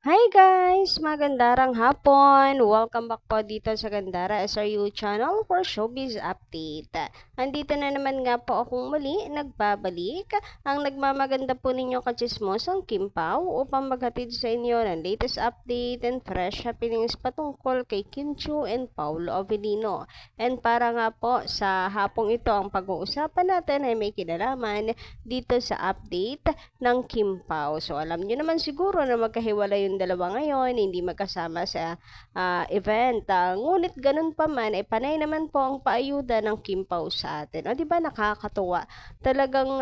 Hi guys! Magandang hapon! Welcome back po dito sa Gandara SRU channel for Showbiz Update. Andito na naman nga po akong muli nagbabalik ang nagmamaganda po ninyong kachismosang Kim Pao upang maghatid sa inyo ng latest update and fresh happenings patungkol kay Kim Chiu and Paolo Avellino. And para nga po sa hapong ito ang pag-uusapan natin ay may kinalaman dito sa update ng Kim Pao. So alam nyo naman siguro na magkahiwalay yung dalawa ngayon, hindi magkasama sa event. Ngunit ganun pa man, panay naman po ang paayuda ng Kim Pao sa atin. O di ba nakakatuwa? Talagang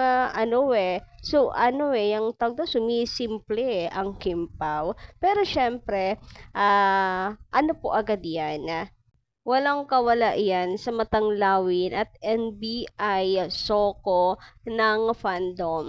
yung tawag doon, sumisimple ang Kim Pao. Pero syempre, ano po agad yan? Walang kawala iyan sa matang lawin at NBI Soko ng fandom.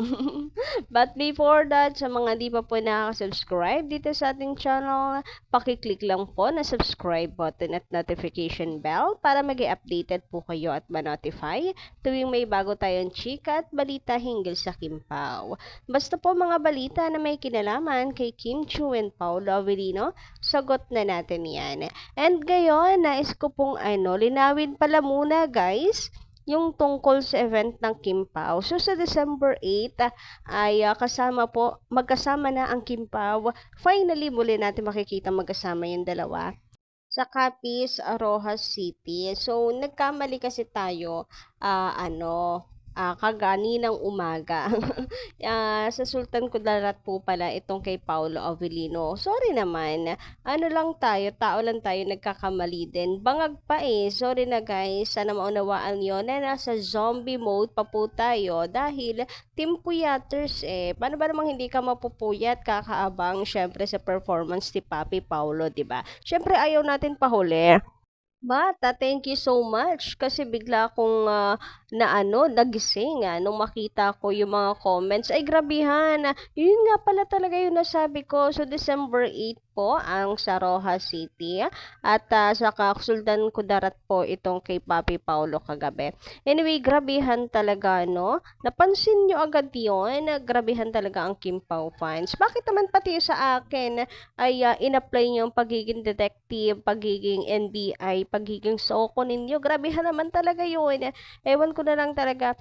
But before that, sa mga di pa po nakaka-subscribe dito sa ating channel, pakiclick lang po na subscribe button at notification bell para mag-updated po kayo at ma-notify tuwing may bago tayong chika at balita hinggil sa Kim Pao. Basta po mga balita na may kinalaman kay Kim Chiu and Paolo Avellino, sagot na natin yan. And ngayon, nais ko pong linawin pala muna guys, yung tungkol sa event ng Kim Pao. So sa December 8 ay magkasama na ang Kim Pao. Finally, muli natin makikita magkasama yung dalawa sa Capiz, Rojas City. So nagkamali kasi tayo, kaganinang umaga. Sa Sultan Kudarat po pala itong kay Paolo Avellino. Sorry naman. Ano lang tayo, tao lang tayo, nagkakamali din. Bangag pa eh. Sorry na guys. Sana maunawaan nyo na nasa zombie mode pa po tayo dahil team puyaters eh. Paano ba namang hindi ka mapupuyat kakaabang syempre sa performance ni Papi Paolo, 'di ba? Syempre ayaw natin pahuli. Bata, thank you so much kasi bigla akong nagising nung makita ko yung mga comments. Ay, grabihan. Yun nga pala talaga yung nasabi ko. So, December 8 po ang sa Rojas City at sa Sultan Kudarat po itong kay Papi Paulo kagabi. Anyway, grabihan talaga, no? Napansin nyo agad yun. Grabihan talaga ang Kim Pao fans. Bakit naman pati sa akin ay in-apply nyo yung pagiging detective, pagiging NBI, pagiging soko ninyo? Grabihan naman talaga yun. Ewan ko na lang talaga,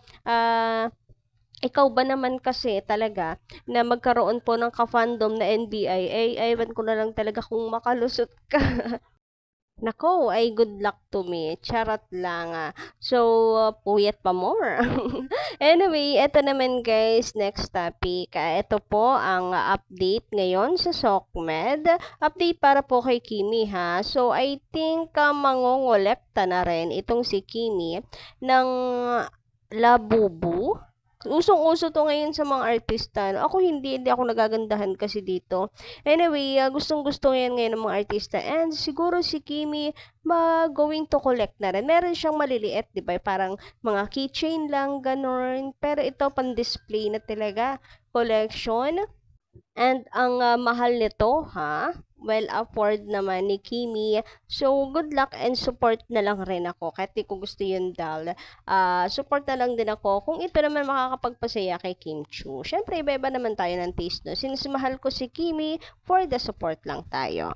ikaw ba naman kasi talaga na magkaroon po ng ka-fandom na NBI, ewan ko na lang talaga kung makalusot ka. Nako, ay good luck to me. Charot lang. So, puyat pa more. Anyway, eto naman guys, next topic. Ito po ang update ngayon sa SOCMED. Update para po kay Kimi ha. So, I think mangongolekta na rin itong si Kimi ng Labubu. Usong-uso to ngayon sa mga artista. Ako hindi ako nagagandahan kasi dito. Anyway, gustong-gusto ngayon ng mga artista. And siguro si Kimi going to collect na rin. Meron siyang maliliit, di ba? Parang mga keychain lang, ganun. Pero ito, pan-display na talaga. Collection. And ang mahal nito, ha? Well, afford naman ni Kimi. So, good luck and support na lang rin ako. Kahit di ko gusto yun dal. Support na lang din ako kung ito naman makakapagpasaya kay Kim Chiu. Siyempre, iba-iba naman tayo ng taste, no? Since mahal ko si Kimi, for the support lang tayo.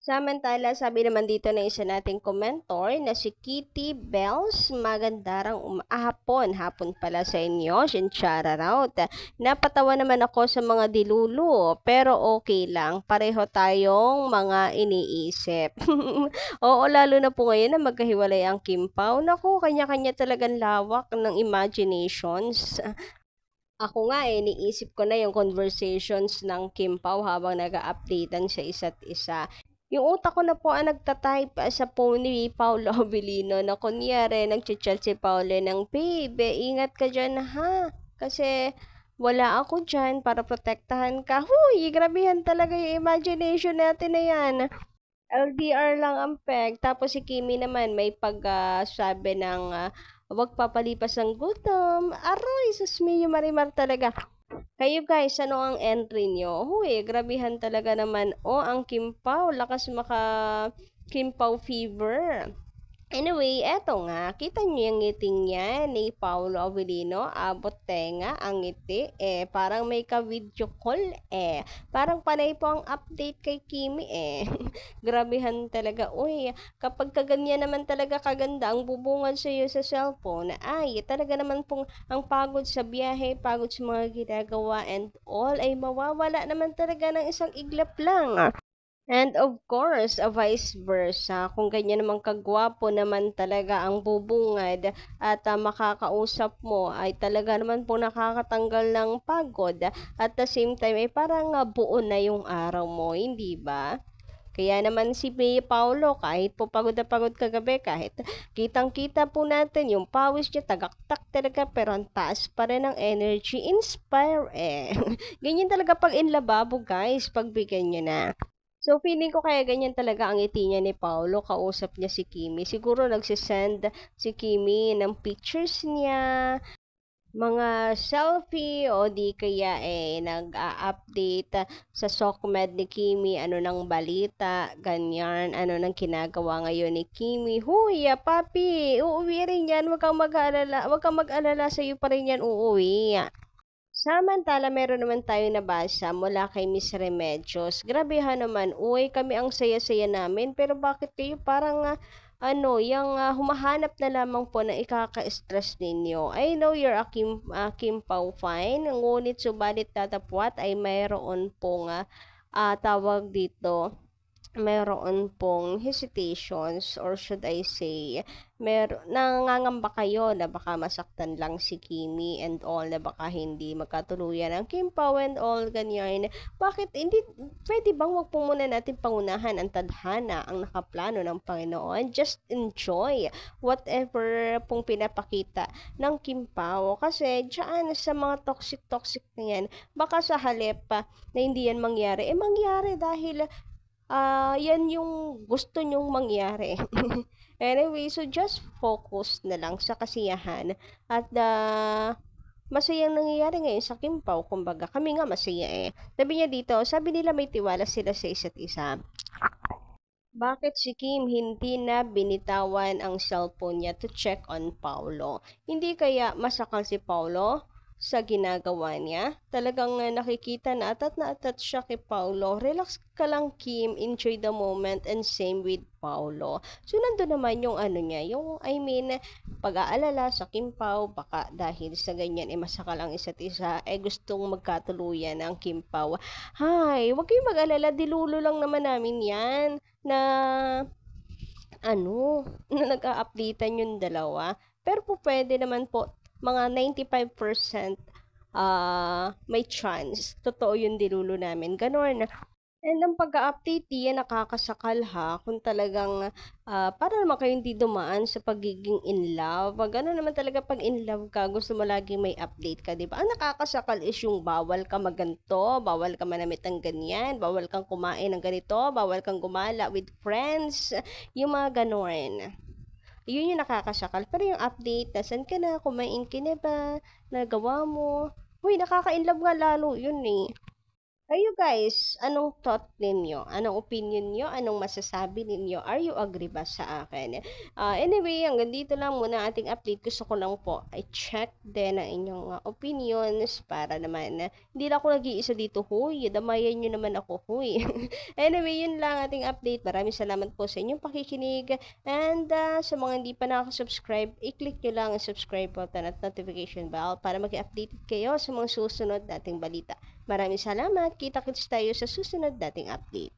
Samantala, sabi naman dito na isa nating komentor na si Kitty Bells, magandarang hapon pala sa inyo, sinchara out. Napatawa naman ako sa mga dilulu, pero okay lang, pareho tayong mga iniisip. Oo, lalo na po ngayon na magkahiwalay ang Kim Pao. Naku, kanya-kanya talagang lawak ng imaginations. Ako nga iniisip ko na yung conversations ng Kim Pao habang nag-updatean sa isa't isa. Yung utak ko na po ang nagtatype sa phone ni Paolo Avellino na kunyari nagchat-chat si Paolo ng, babe, ingat ka dyan ha. Kasi wala ako dyan para protektahan ka. Huy, grabehan talaga yung imagination natin na yan. LDR lang ang peg. Tapos si Kimi naman may pagsabi ng wag papalipas ang gutom. Aroy, sus medyo marimar talaga. Kayo guys, ano ang entry nyo? Huy, grabihan talaga naman. Ang Kim Pao, lakas maka Kim Pao fever. Anyway, eto nga, kita niyo yung ngiting niya ni Paolo Avellino, abot tenga ang ngiti, parang may ka-video call, parang panay po ang update kay Kimi, grabehan talaga, uy, kapag kaganyan naman talaga kaganda ang bubungad sa iyo sa cellphone, ay, talaga naman pong ang pagod sa biyahe, pagod sa mga ginagawa, and all, ay mawawala naman talaga ng isang iglap lang. And of course, vice versa, kung ganyan naman kagwapo naman talaga ang bubungad at makakausap mo ay talaga naman po nakakatanggal ng pagod at the same time ay parang buo na yung araw mo, hindi ba? Kaya naman si Bea Paulo, kahit po pagod na pagod kagabi, kahit kitang-kita po natin yung pawis niya, tagaktak talaga, pero ang taas pa rin ng energy, inspire Ganyan talaga pag in lababo, guys, pagbigyan niyo na. So, feeling ko kaya ganyan talaga ang ngiti niya ni Paolo, kausap niya si Kimi. Siguro nagsisend si Kimi ng pictures niya, mga selfie, o di kaya nag-a-update sa SOCMED ni Kimi, ano nang balita, ganyan, ano nang ginagawa ngayon ni Kimi. Huy, papi, uuwi rin yan, huwag kang mag-alala, sa'yo pa rin yan uuwi. Samantala, meron naman tayong nabasa mula kay Miss Remedios. Grabehan naman, uy, kami ang saya-saya namin, pero bakit kayo parang humahanap na lamang po na ikaka-stress ninyo. I know you're a Kim Pao fine, ngunit subalit tatapwat ay mayroon pong tawag dito, meron pong hesitations, or should I say, nangangamba kayo na baka masaktan lang si Kimi and all, na baka hindi magkatuluyan ang Kim Pao and all, ganyan. Bakit hindi, pwede bang wag po muna natin pangunahan ang tadhana, ang nakaplano ng Panginoon? Just enjoy whatever pong pinapakita ng Kim Pao. Kasi dyan sa mga toxic na yan, baka sa halip pa na hindi yan mangyari, mangyari dahil yan yung gusto nyong mangyari. Anyway, so just focus na lang sa kasiyahan at masayang nangyayari ngayon sa Kim Pao. Kumbaga, kami nga masaya. Sabi niya dito, sabi nila may tiwala sila sa isa't isa. Bakit si Kim hindi na binitawan ang cellphone niya to check on Paulo? Hindi kaya masakal si Paulo sa ginagawa niya? Talagang nakikita na atat siya kay Paulo. Relax ka lang, Kim. Enjoy the moment, and same with Paulo. So, nandun naman yung niya, yung, pag-aalala sa Kim Pao, baka dahil sa ganyan, masakal ang isa't isa, gustong magkatuluyan ang Kim Pao. Hay, wag kayong mag-alala, dilulo lang naman namin yan, na na nag-a-updatean yung dalawa. Pero po pwede naman po, mga 95% may chance. Totoo yung dilulo namin. Ganon. And ang pag-update diyan nakakasakal ha, kung talagang para naman kayo hindi dumaan sa pagiging in love. Gano'n naman talaga pag in love ka, gusto mo laging may update ka, di ba? Ang nakakasakal is yung bawal ka maganto, bawal ka manamit ng ganyan, bawal kang kumain ng ganito, bawal kang gumala with friends, yung mga gano'n. Yun yung nakakasakal. Pero yung update, nasan ka na, kumain ka na ba, nagawa mo, uy, nakaka-inlove nga lalo, yun eh. Kayo guys, anong thought ninyo? Anong opinion nyo? Anong masasabi ninyo? Are you agree ba sa akin? Anyway, hanggang dito lang muna ating update. Gusto ko lang po i-check din ang inyong opinions para naman hindi lang ako nag-iisa dito. Huy, damayan nyo naman ako. Huy. Anyway, yun lang ating update. Maraming salamat po sa inyong pakikinig. And sa mga hindi pa nakaka-subscribe, i-click nyo lang ang subscribe button at notification bell para mag-update kayo sa mga susunod nating balita. Maraming salamat. Kita-kits tayo sa susunod nating update.